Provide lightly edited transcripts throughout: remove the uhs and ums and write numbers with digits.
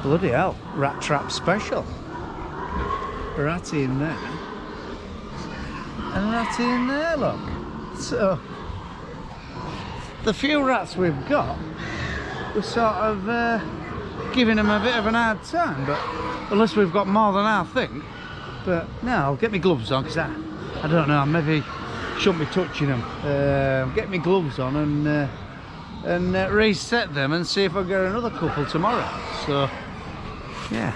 Bloody hell, rat trap special. Ratty in there. And ratty in there, look. So, the few rats we've got, we're sort of giving them a bit of an hard time, but unless we've got more than I think. But no, I'll get my gloves on, because I don't know, I maybe shouldn't be touching them. Get my gloves on and reset them and see if I get another couple tomorrow. So, yeah.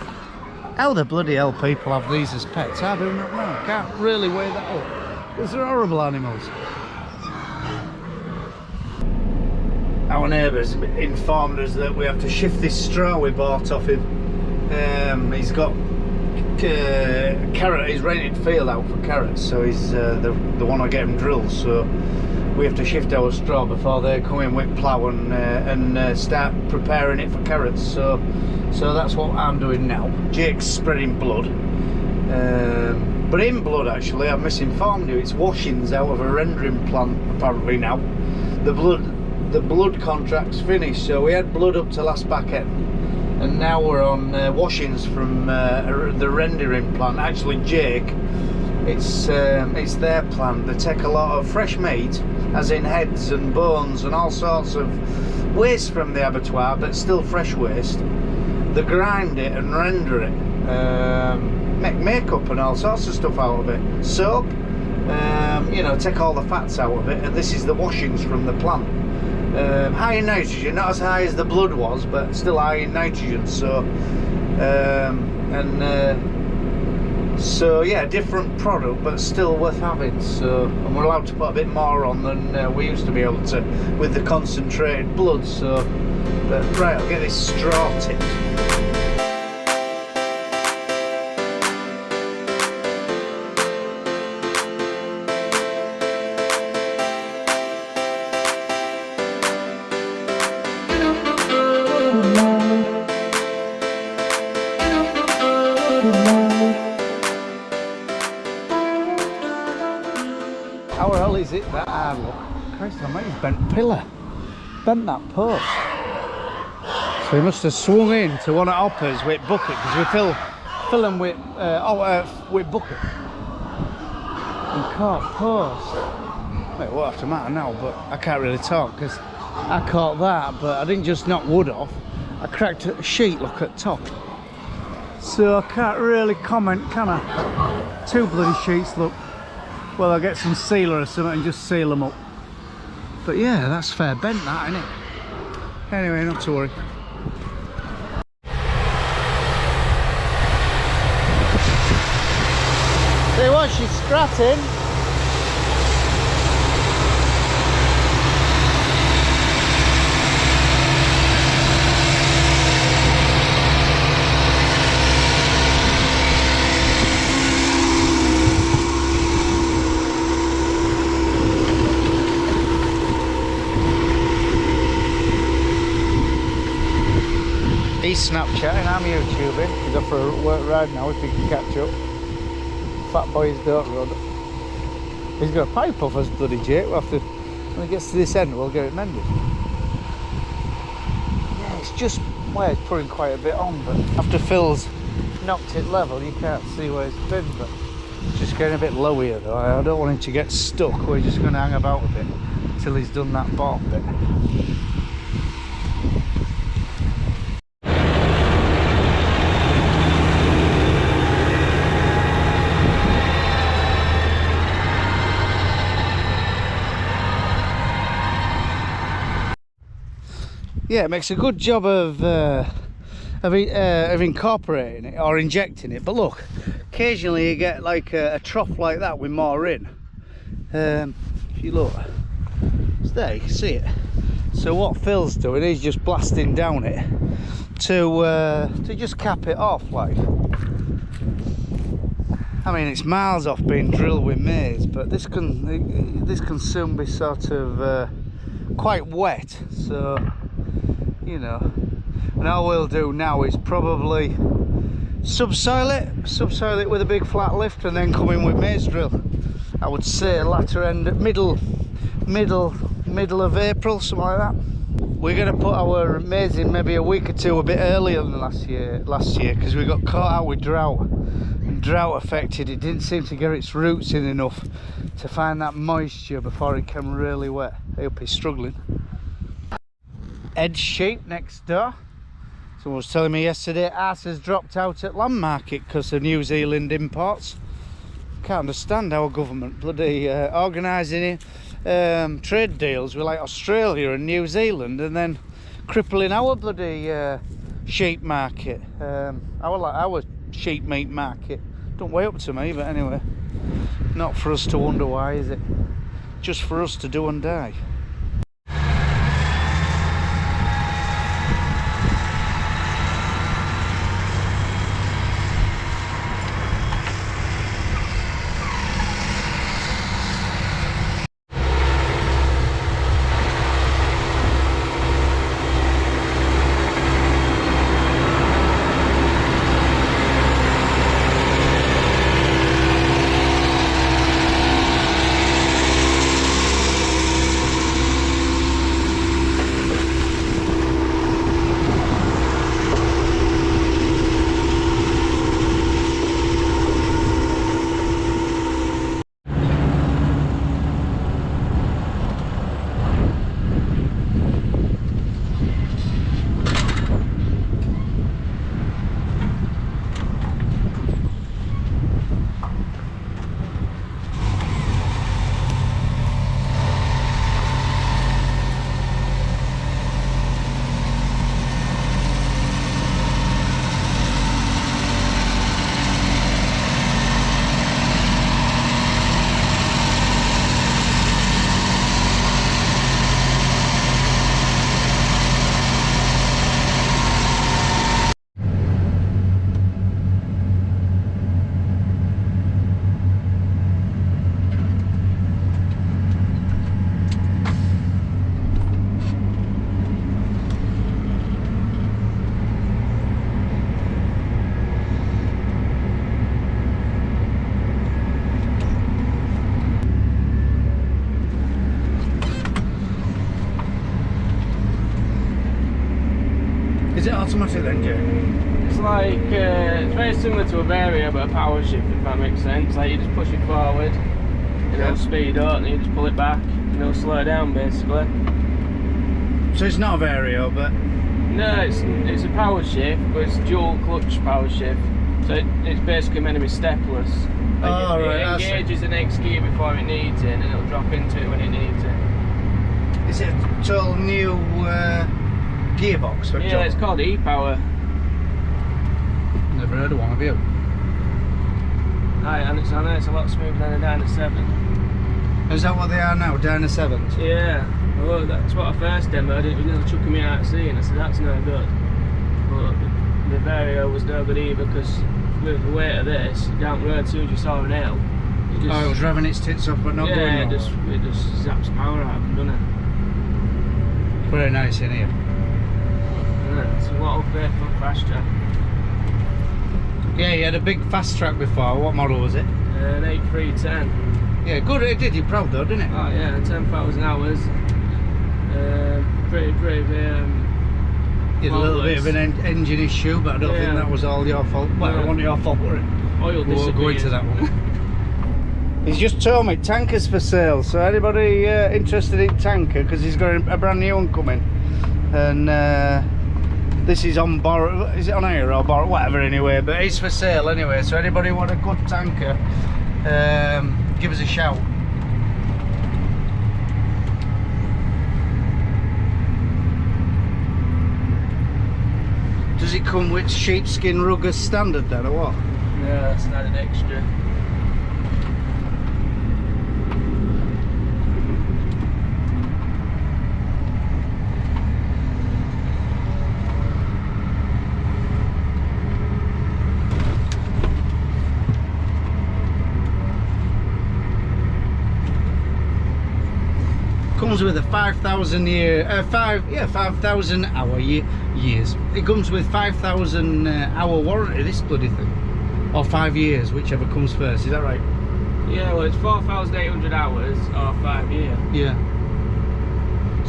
How the bloody hell people have these as pets, I do not know. I can't really weigh that up, because they're horrible animals. Our neighbours informed us that we have to shift this straw we bought off him. He's got carrot, he's rented field out for carrots, so he's the one I get him drilled, so we have to shift our straw before they come in with plough and start preparing it for carrots. So that's what I'm doing now. Jake's spreading blood, but in blood actually, I've misinformed you, it's washings out of a rendering plant apparently now. The blood contract's finished, so we had blood up to last back end, and now we're on washings from the rendering plant. Actually, Jake, it's their plant. They take a lot of fresh meat, as in heads and bones and all sorts of waste from the abattoir, but still fresh waste. They grind it and render it, make makeup and all sorts of stuff out of it. Soap, you know, take all the fats out of it, and this is the washings from the plant. High in nitrogen, not as high as the blood was, but still high in nitrogen. So, so yeah, different product, but still worth having. So, and we're allowed to put a bit more on than we used to be able to with the concentrated blood. So, but right, I'll get this straw tipped. How the hell is it that hard? Look, Christ almighty, he's bent pillar, bent that post. So he must have swung in to one of Hopper's with bucket, because we fill them with bucket and caught post. Wait, what have to matter now? But I can't really talk because I caught that, but I didn't just knock wood off. I cracked a sheet, look at top. So I can't really comment, can I? Two bloody sheets, look. Well, I'll get some sealer or something and just seal them up. But yeah, that's fair bent, that, isn't it? Anyway, not to worry. See what, she's scratching. He's Snapchatting, I'm YouTubing. He's off for a work ride now, if he can catch up. Fat boys don't run. He's got a pipe off us, bloody Jake. We'll have to, when he gets to this end, we'll get it mended. Yeah, it's just, well, it's putting quite a bit on, but after Phil's knocked it level, you can't see where it's been, but it's just getting a bit low here though. I don't want him to get stuck. We're just going to hang about a bit until he's done that bottom bit. Yeah, it makes a good job of incorporating it or injecting it. But look, occasionally you get like a trough like that with more in. If you look, it's there, you can see it. So what Phil's doing, he's just blasting down it to just cap it off, like. I mean, it's miles off being drilled with maize, but this can soon be sort of quite wet. So, you know, and all we'll do now is probably subsoil it with a big flat lift and then come in with maize drill. I would say latter end, middle of April, something like that. We're going to put our maize in maybe a week or two a bit earlier than last year because we got caught out with drought, and drought affected. It didn't seem to get its roots in enough to find that moisture before it came really wet. I hope he's struggling. Ed's sheep next door. Someone was telling me yesterday arse has dropped out at land market because of New Zealand imports. Can't understand our government bloody organising trade deals with like Australia and New Zealand and then crippling our bloody sheep market, our sheep meat market. Don't weigh up to me, but anyway, not for us to wonder why, is it? Just for us to do and die. Is it automatic then, Jay? It's like, it's very similar to a Vario but a power shift, if that makes sense. Like you just push it forward and it'll speed up, and then you just pull it back and it'll slow down basically. So it's not a Vario, but... No, it's a power shift, but it's dual clutch power shift. So it's basically meant to be stepless. Like it engages the next gear before it needs it, and then it'll drop into it when it needs it. Is it a total new gearbox? Yeah, it's called e-power. Never heard of one, have you? Aye, and I know it's a lot smoother than a Dyna 7. Is that what they are now, Dyna 7s? Yeah, well, that's what I first demoed. It was nearly chucking me out at sea, and I said that's no good. But the Vario was no good either, because with the weight of this, down the road as soon as you saw an L, it was revving its tits off but not going yeah, it just zaps power out of them, doesn't it? Very nice in here. Yeah, it's a lot of faithful crash track. Yeah, you had a big fast track before. What model was it? An 8310. Yeah, good. It did you proud though, didn't it? Oh yeah, 10,000 hours. Pretty. You had a little bit of an engine issue, but I don't think that was all your fault. Well, it wasn't your fault, was it? Oil we won't go into that one. He's just told me tanker's for sale, so anybody interested in tanker, because he's got a brand new one coming, and this is on borrow. Is it on air or borrow? Whatever, anyway. But it's for sale anyway. So anybody want a good tanker, give us a shout. Does it come with sheepskin rug as standard then, or what? Yeah, that's not an extra. Comes with a 5,000 year, 5,000 hour years. It comes with 5,000 hour warranty, this bloody thing, or 5 years, whichever comes first. Is that right? Yeah, well, it's 4,800 hours or 5 years. Yeah.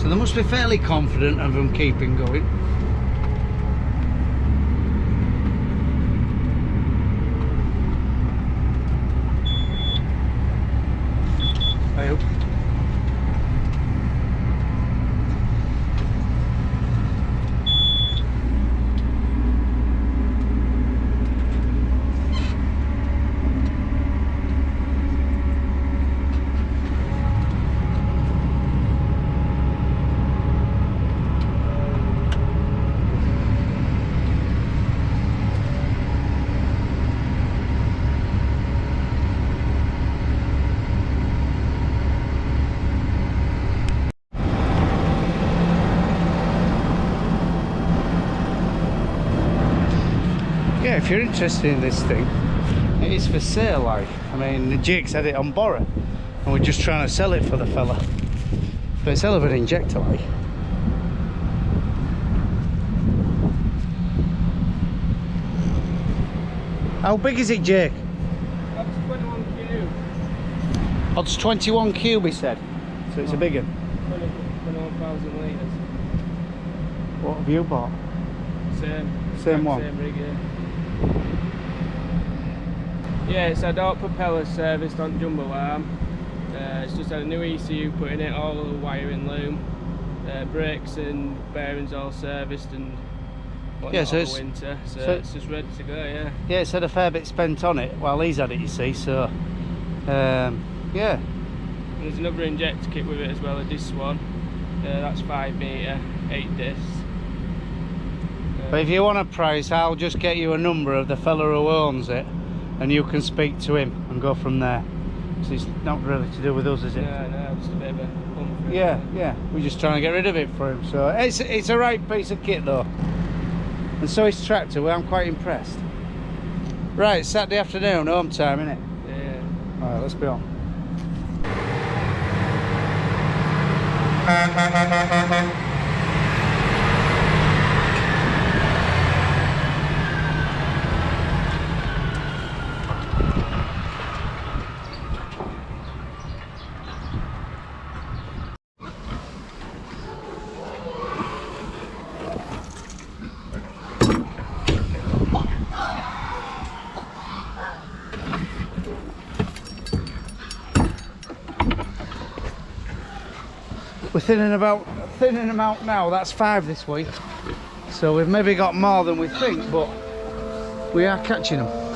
So they must be fairly confident of them keeping going. I hope. Yeah, if you're interested in this thing, it is for sale. Like, I mean, Jake's had it on borrow and we're just trying to sell it for the fella, but it's hell of an injector, like. How big is it, Jake? That's 21 cube. Oh, it's 21 cube, he said, so it's a big one. 21,000 litres. What have you bought? Same one? Same rig, yeah. Yeah, it's had all propeller serviced on jumbo arm. It's just had a new ECU put in it, all the wiring loom, brakes and bearings all serviced and yeah, so it's winter, so it's just ready to go. Yeah. Yeah, it's had a fair bit spent on it while he's had it, you see. So yeah. And there's another injector kit with it as well, a disc one. That's 5 metre, 8 discs. But if you want a price, I'll just get you a number of the fella who owns it, and you can speak to him and go from there. So it's not really to do with us, is it? No, just a bit of a fun for yeah, yeah. We're just trying to get rid of it for him. So it's a right piece of kit though. And so his tractor, well, I'm quite impressed. Right, Saturday afternoon, home time, innit? Yeah. Alright, let's be on. We're thinning them out now. That's 5 this week, so we've maybe got more than we think, but we are catching them.